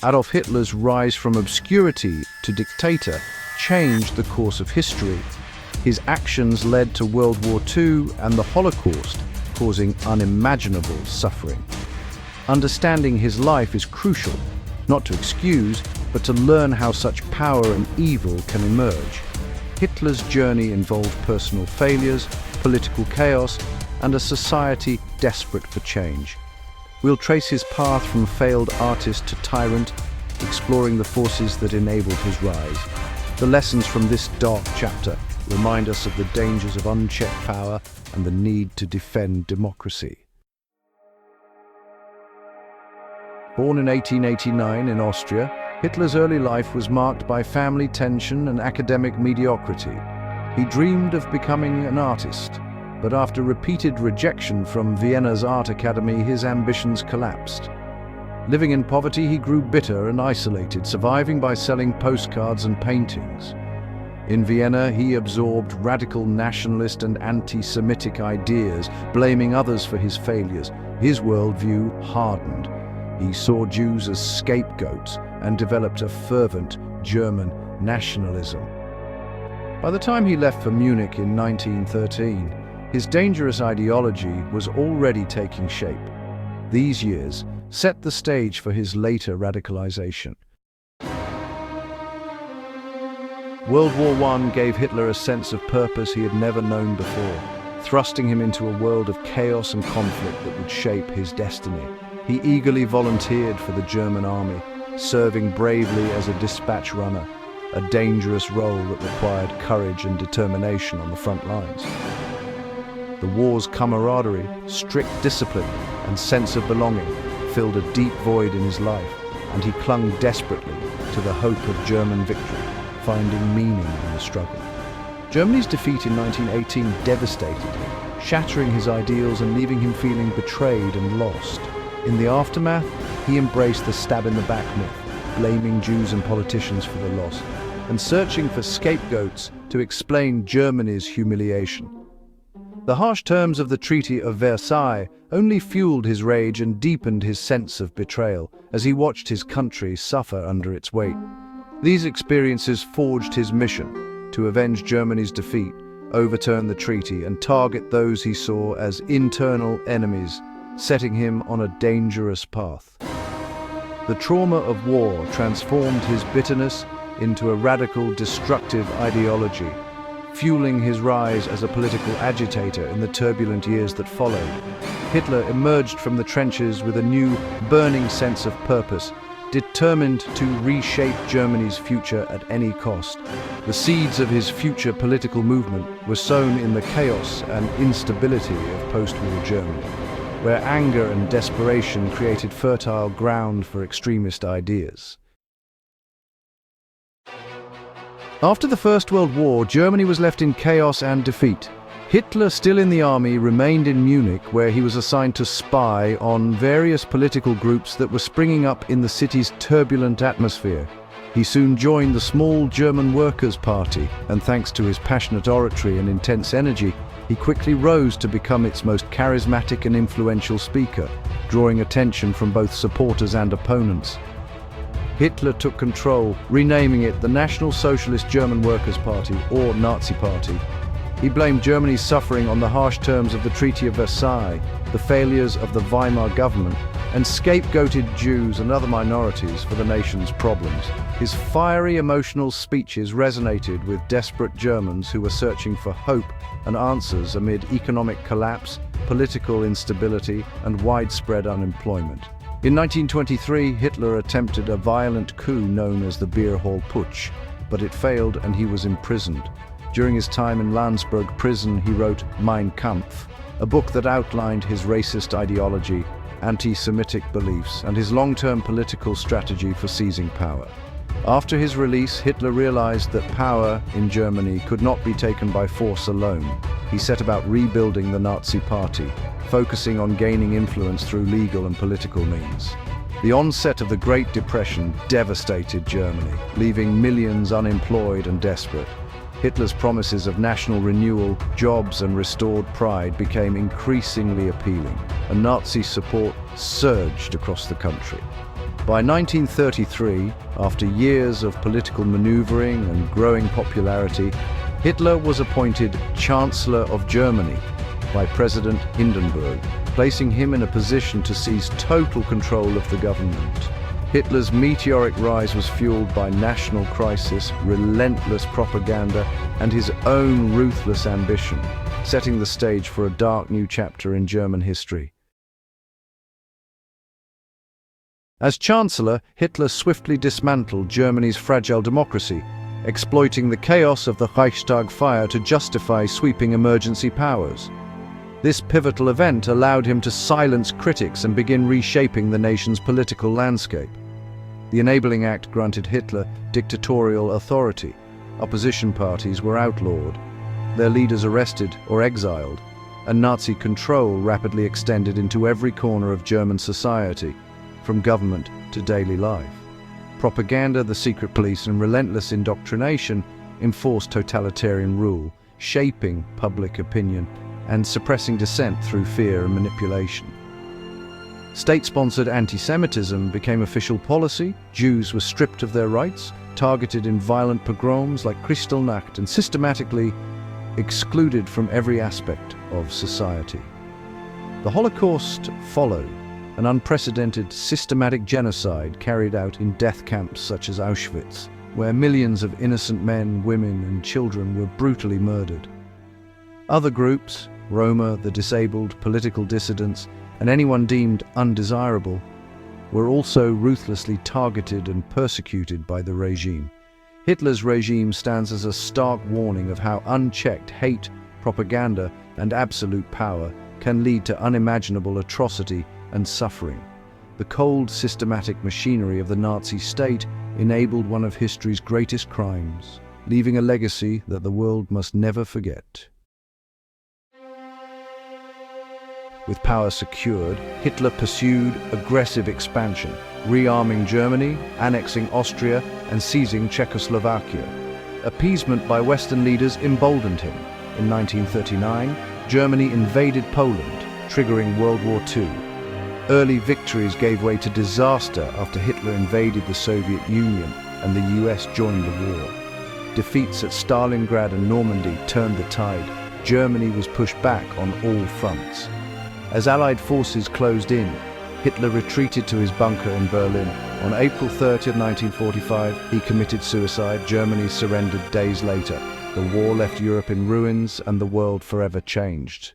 Adolf Hitler's rise from obscurity to dictator changed the course of history. His actions led to World War II and the Holocaust, causing unimaginable suffering. Understanding his life is crucial, not to excuse, but to learn how such power and evil can emerge. Hitler's journey involved personal failures, political chaos, and a society desperate for change. We'll trace his path from failed artist to tyrant, exploring the forces that enabled his rise. The lessons from this dark chapter remind us of the dangers of unchecked power and the need to defend democracy. Born in 1889 in Austria, Hitler's early life was marked by family tension and academic mediocrity. He dreamed of becoming an artist, but after repeated rejection from Vienna's art academy, his ambitions collapsed. Living in poverty, he grew bitter and isolated, surviving by selling postcards and paintings. In Vienna, he absorbed radical nationalist and anti-Semitic ideas, blaming others for his failures. His worldview hardened. He saw Jews as scapegoats and developed a fervent German nationalism. By the time he left for Munich in 1913, his dangerous ideology was already taking shape. These years set the stage for his later radicalization. World War I gave Hitler a sense of purpose he had never known before, thrusting him into a world of chaos and conflict that would shape his destiny. He eagerly volunteered for the German army, serving bravely as a dispatch runner, a dangerous role that required courage and determination on the front lines. The war's camaraderie, strict discipline, and sense of belonging filled a deep void in his life, and he clung desperately to the hope of German victory, finding meaning in the struggle. Germany's defeat in 1918 devastated him, shattering his ideals and leaving him feeling betrayed and lost. In the aftermath, he embraced the stab-in-the-back myth, blaming Jews and politicians for the loss, and searching for scapegoats to explain Germany's humiliation. The harsh terms of the Treaty of Versailles only fueled his rage and deepened his sense of betrayal as he watched his country suffer under its weight. These experiences forged his mission to avenge Germany's defeat, overturn the treaty, and target those he saw as internal enemies, setting him on a dangerous path. The trauma of war transformed his bitterness into a radical, destructive ideology, fueling his rise as a political agitator in the turbulent years that followed. Hitler emerged from the trenches with a new, burning sense of purpose, determined to reshape Germany's future at any cost. The seeds of his future political movement were sown in the chaos and instability of post-war Germany, where anger and desperation created fertile ground for extremist ideas. After the First World War, Germany was left in chaos and defeat. Hitler, still in the army, remained in Munich, where he was assigned to spy on various political groups that were springing up in the city's turbulent atmosphere. He soon joined the small German Workers' Party, and thanks to his passionate oratory and intense energy, he quickly rose to become its most charismatic and influential speaker, drawing attention from both supporters and opponents. Hitler took control, renaming it the National Socialist German Workers' Party, or Nazi Party. He blamed Germany's suffering on the harsh terms of the Treaty of Versailles, the failures of the Weimar government, and scapegoated Jews and other minorities for the nation's problems. His fiery, emotional speeches resonated with desperate Germans who were searching for hope and answers amid economic collapse, political instability, and widespread unemployment. In 1923, Hitler attempted a violent coup known as the Beer Hall Putsch, but it failed and he was imprisoned. During his time in Landsberg prison, he wrote Mein Kampf, a book that outlined his racist ideology, anti-Semitic beliefs, and his long-term political strategy for seizing power. After his release, Hitler realized that power in Germany could not be taken by force alone. He set about rebuilding the Nazi Party, focusing on gaining influence through legal and political means. The onset of the Great Depression devastated Germany, leaving millions unemployed and desperate. Hitler's promises of national renewal, jobs, and restored pride became increasingly appealing, and Nazi support surged across the country. By 1933, after years of political maneuvering and growing popularity, Hitler was appointed Chancellor of Germany by President Hindenburg, placing him in a position to seize total control of the government. Hitler's meteoric rise was fueled by national crisis, relentless propaganda, and his own ruthless ambition, setting the stage for a dark new chapter in German history. As Chancellor, Hitler swiftly dismantled Germany's fragile democracy, exploiting the chaos of the Reichstag fire to justify sweeping emergency powers. This pivotal event allowed him to silence critics and begin reshaping the nation's political landscape. The Enabling Act granted Hitler dictatorial authority. Opposition parties were outlawed, their leaders arrested or exiled, and Nazi control rapidly extended into every corner of German society, from government to daily life. Propaganda, the secret police, and relentless indoctrination enforced totalitarian rule, shaping public opinion and suppressing dissent through fear and manipulation. State-sponsored anti-Semitism became official policy. Jews were stripped of their rights, targeted in violent pogroms like Kristallnacht, and systematically excluded from every aspect of society. The Holocaust followed, an unprecedented systematic genocide carried out in death camps such as Auschwitz, where millions of innocent men, women, and children were brutally murdered. Other groups, Roma, the disabled, political dissidents, and anyone deemed undesirable, were also ruthlessly targeted and persecuted by the regime. Hitler's regime stands as a stark warning of how unchecked hate, propaganda, and absolute power can lead to unimaginable atrocity and suffering. The cold, systematic machinery of the Nazi state enabled one of history's greatest crimes, leaving a legacy that the world must never forget. With power secured, Hitler pursued aggressive expansion, rearming Germany, annexing Austria, and seizing Czechoslovakia. Appeasement by Western leaders emboldened him. In 1939, Germany invaded Poland, triggering World War II. Early victories gave way to disaster after Hitler invaded the Soviet Union and the US joined the war. Defeats at Stalingrad and Normandy turned the tide. Germany was pushed back on all fronts. As Allied forces closed in, Hitler retreated to his bunker in Berlin. On April 30, 1945, he committed suicide. Germany surrendered days later. The war left Europe in ruins and the world forever changed.